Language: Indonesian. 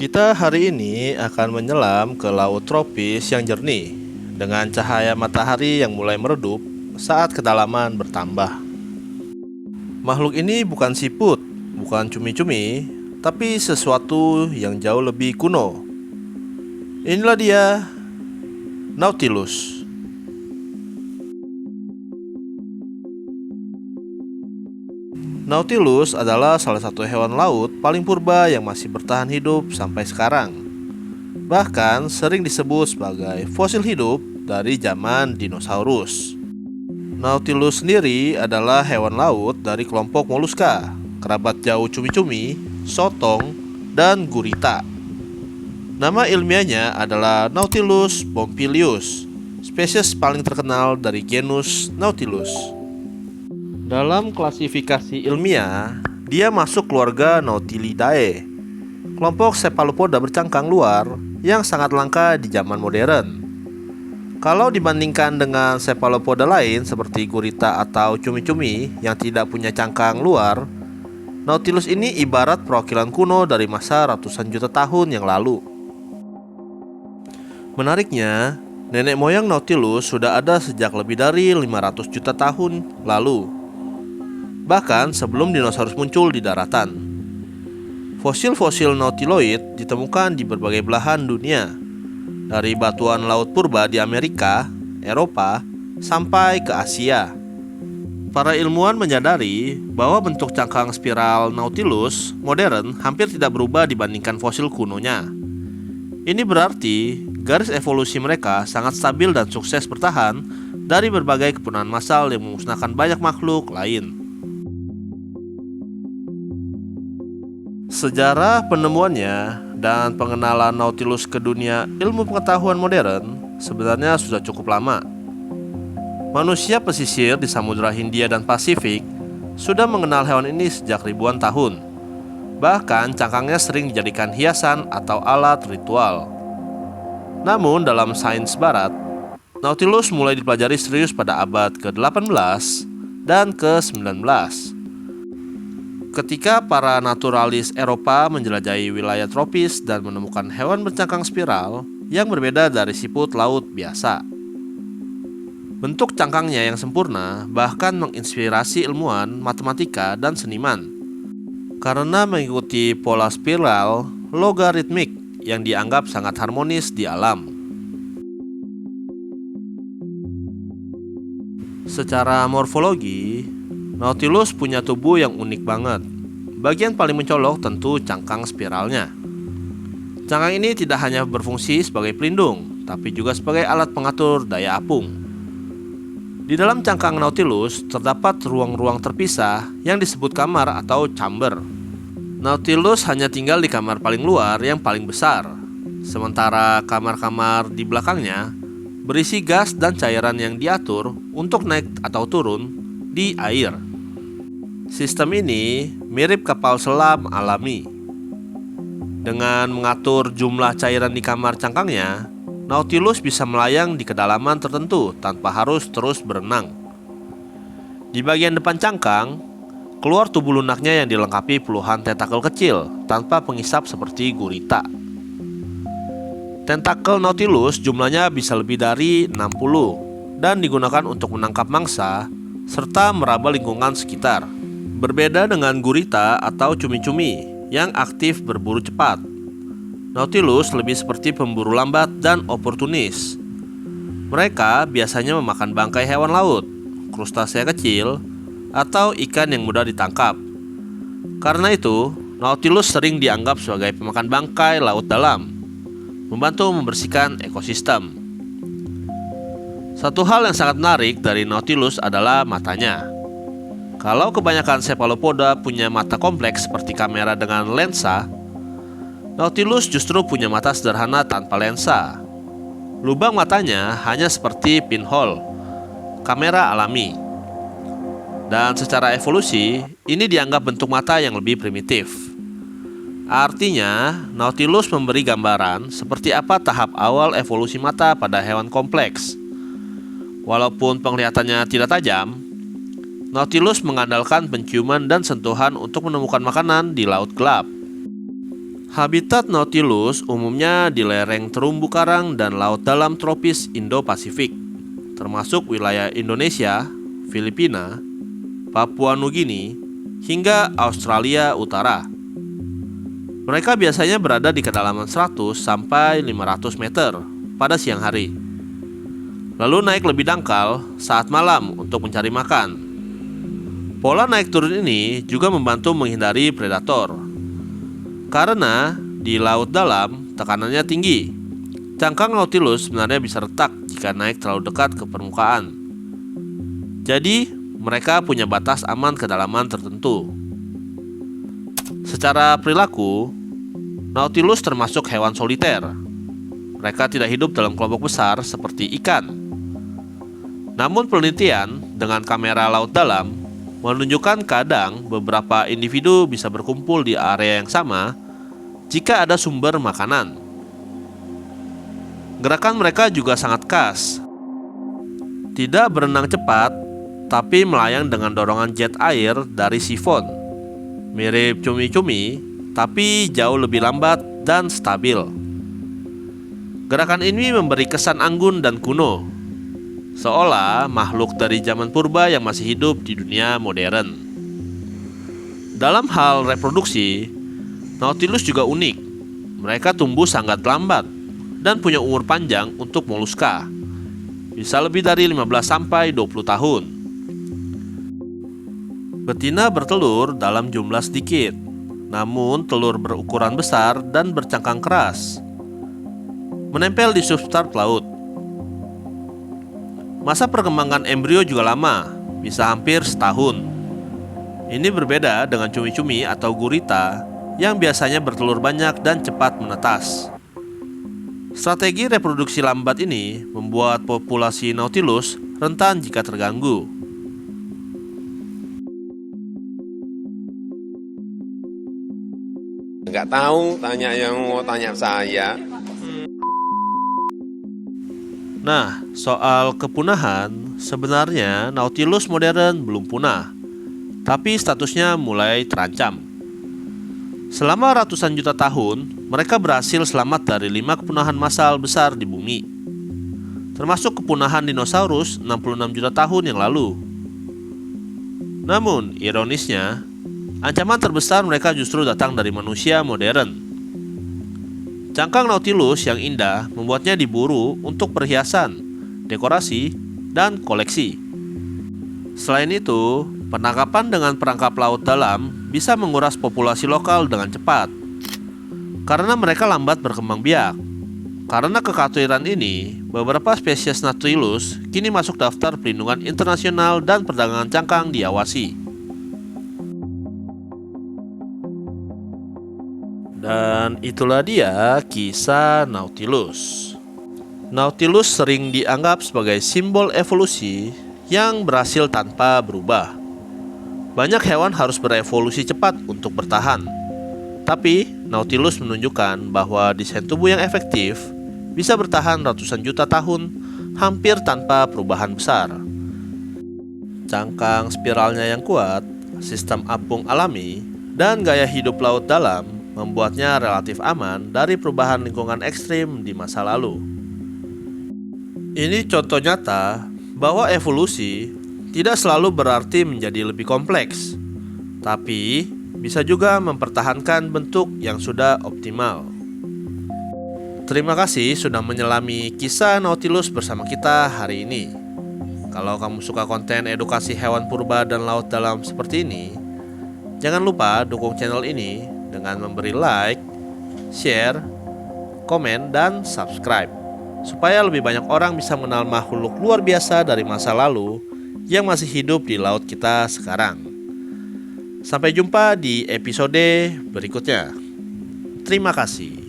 Kita hari ini akan menyelam ke laut tropis yang jernih dengan cahaya matahari yang mulai meredup saat kedalaman bertambah. Makhluk ini bukan siput, bukan cumi-cumi, tapi sesuatu yang jauh lebih kuno. Inilah dia, Nautilus. Nautilus adalah salah satu hewan laut paling purba yang masih bertahan hidup sampai sekarang. Bahkan sering disebut sebagai fosil hidup dari zaman dinosaurus. Nautilus sendiri adalah hewan laut dari kelompok moluska, kerabat jauh cumi-cumi, sotong, dan gurita. Nama ilmiahnya adalah Nautilus pompilius, spesies paling terkenal dari genus Nautilus. Dalam klasifikasi ilmiah, dia masuk keluarga Nautilidae, kelompok cephalopoda bercangkang luar yang sangat langka di zaman modern. Kalau dibandingkan dengan cephalopoda lain seperti gurita atau cumi-cumi yang tidak punya cangkang luar, Nautilus ini ibarat perwakilan kuno dari masa ratusan juta tahun yang lalu. Menariknya, nenek moyang Nautilus sudah ada sejak lebih dari 500 juta tahun lalu. Bahkan sebelum dinosaurus muncul di daratan. Fosil-fosil nautiloid ditemukan di berbagai belahan dunia, dari batuan laut purba di Amerika, Eropa, sampai ke Asia. Para ilmuwan menyadari bahwa bentuk cangkang spiral Nautilus modern hampir tidak berubah dibandingkan fosil kunonya. Ini berarti garis evolusi mereka sangat stabil dan sukses bertahan dari berbagai kepunahan massal yang memusnahkan banyak makhluk lain. Sejarah penemuannya dan pengenalan Nautilus ke dunia ilmu pengetahuan modern sebenarnya sudah cukup lama. Manusia pesisir di Samudra Hindia dan Pasifik sudah mengenal hewan ini sejak ribuan tahun. Bahkan cangkangnya sering dijadikan hiasan atau alat ritual. Namun dalam sains barat, Nautilus mulai dipelajari serius pada abad ke-18 dan ke-19. Ketika para naturalis Eropa menjelajahi wilayah tropis dan menemukan hewan bercangkang spiral yang berbeda dari siput laut biasa. Bentuk cangkangnya yang sempurna bahkan menginspirasi ilmuwan, matematika, dan seniman. Karena mengikuti pola spiral logaritmik yang dianggap sangat harmonis di alam. Secara morfologi, Nautilus punya tubuh yang unik banget. Bagian paling mencolok tentu cangkang spiralnya. Cangkang ini tidak hanya berfungsi sebagai pelindung, tapi juga sebagai alat pengatur daya apung. Di dalam cangkang Nautilus terdapat ruang-ruang terpisah yang disebut kamar atau chamber. Nautilus hanya tinggal di kamar paling luar yang paling besar, sementara kamar-kamar di belakangnya berisi gas dan cairan yang diatur untuk naik atau turun di air. Sistem ini mirip kapal selam alami. Dengan mengatur jumlah cairan di kamar cangkangnya, Nautilus bisa melayang di kedalaman tertentu tanpa harus terus berenang. Di bagian depan cangkang, keluar tubuh lunaknya yang dilengkapi puluhan tentakel kecil tanpa pengisap seperti gurita. Tentakel Nautilus jumlahnya bisa lebih dari 60 dan digunakan untuk menangkap mangsa serta meraba lingkungan sekitar. Berbeda dengan gurita atau cumi-cumi yang aktif berburu cepat, Nautilus lebih seperti pemburu lambat dan oportunis. Mereka biasanya memakan bangkai hewan laut, krustasea kecil, atau ikan yang mudah ditangkap. Karena itu, Nautilus sering dianggap sebagai pemakan bangkai laut dalam, membantu membersihkan ekosistem. Satu hal yang sangat menarik dari Nautilus adalah matanya. Kalau kebanyakan cephalopoda punya mata kompleks seperti kamera dengan lensa, Nautilus justru punya mata sederhana tanpa lensa. Lubang matanya hanya seperti pinhole, kamera alami. Dan secara evolusi, ini dianggap bentuk mata yang lebih primitif. Artinya, Nautilus memberi gambaran seperti apa tahap awal evolusi mata pada hewan kompleks. Walaupun penglihatannya tidak tajam, Nautilus mengandalkan penciuman dan sentuhan untuk menemukan makanan di laut gelap. Habitat Nautilus umumnya di lereng terumbu karang dan laut dalam tropis Indo-Pasifik, termasuk wilayah Indonesia, Filipina, Papua Nugini, hingga Australia Utara. Mereka biasanya berada di kedalaman 100 sampai 500 meter pada siang hari, lalu naik lebih dangkal saat malam untuk mencari makan. Pola naik turun ini juga membantu menghindari predator. Karena di laut dalam tekanannya tinggi, cangkang Nautilus sebenarnya bisa retak jika naik terlalu dekat ke permukaan. Jadi, mereka punya batas aman kedalaman tertentu. Secara perilaku, Nautilus termasuk hewan soliter. Mereka tidak hidup dalam kelompok besar seperti ikan. Namun penelitian dengan kamera laut dalam menunjukkan kadang beberapa individu bisa berkumpul di area yang sama jika ada sumber makanan. Gerakan mereka juga sangat khas. Tidak berenang cepat, tapi melayang dengan dorongan jet air dari sifon. Mirip cumi-cumi, tapi jauh lebih lambat dan stabil. Gerakan ini memberi kesan anggun dan kuno, seolah makhluk dari zaman purba yang masih hidup di dunia modern. Dalam hal reproduksi, Nautilus juga unik. Mereka tumbuh sangat lambat dan punya umur panjang untuk moluska, bisa lebih dari 15 sampai 20 tahun. Betina bertelur dalam jumlah sedikit, namun telur berukuran besar dan bercangkang keras, menempel di substrat laut. Masa perkembangan embrio juga lama, bisa hampir setahun. Ini berbeda dengan cumi-cumi atau gurita yang biasanya bertelur banyak dan cepat menetas. Strategi reproduksi lambat ini membuat populasi Nautilus rentan jika terganggu. Nggak tahu, tanya yang mau tanya saya. Nah, soal kepunahan, sebenarnya Nautilus modern belum punah, tapi statusnya mulai terancam. Selama ratusan juta tahun, mereka berhasil selamat dari 5 kepunahan massal besar di bumi, termasuk kepunahan dinosaurus 66 juta tahun yang lalu. Namun, ironisnya, ancaman terbesar mereka justru datang dari manusia modern. Cangkang Nautilus yang indah membuatnya diburu untuk perhiasan, dekorasi, dan koleksi. Selain itu, penangkapan dengan perangkap laut dalam bisa menguras populasi lokal dengan cepat, karena mereka lambat berkembang biak. Karena kekhawatiran ini, beberapa spesies Nautilus kini masuk daftar perlindungan internasional dan perdagangan cangkang diawasi. Dan itulah dia kisah Nautilus. Nautilus sering dianggap sebagai simbol evolusi yang berhasil tanpa berubah. Banyak hewan harus berevolusi cepat untuk bertahan. Tapi, Nautilus menunjukkan bahwa desain tubuh yang efektif bisa bertahan ratusan juta tahun hampir tanpa perubahan besar. Cangkang spiralnya yang kuat, sistem apung alami, dan gaya hidup laut dalam membuatnya relatif aman dari perubahan lingkungan ekstrim di masa lalu. Ini contoh nyata bahwa evolusi tidak selalu berarti menjadi lebih kompleks, tapi bisa juga mempertahankan bentuk yang sudah optimal. Terima kasih sudah menyelami kisah Nautilus bersama kita hari ini. Kalau kamu suka konten edukasi hewan purba dan laut dalam seperti ini, jangan lupa dukung channel ini dengan memberi like, share, komen, dan subscribe, supaya lebih banyak orang bisa mengenal makhluk luar biasa dari masa lalu yang masih hidup di laut kita sekarang. Sampai jumpa di episode berikutnya. Terima kasih.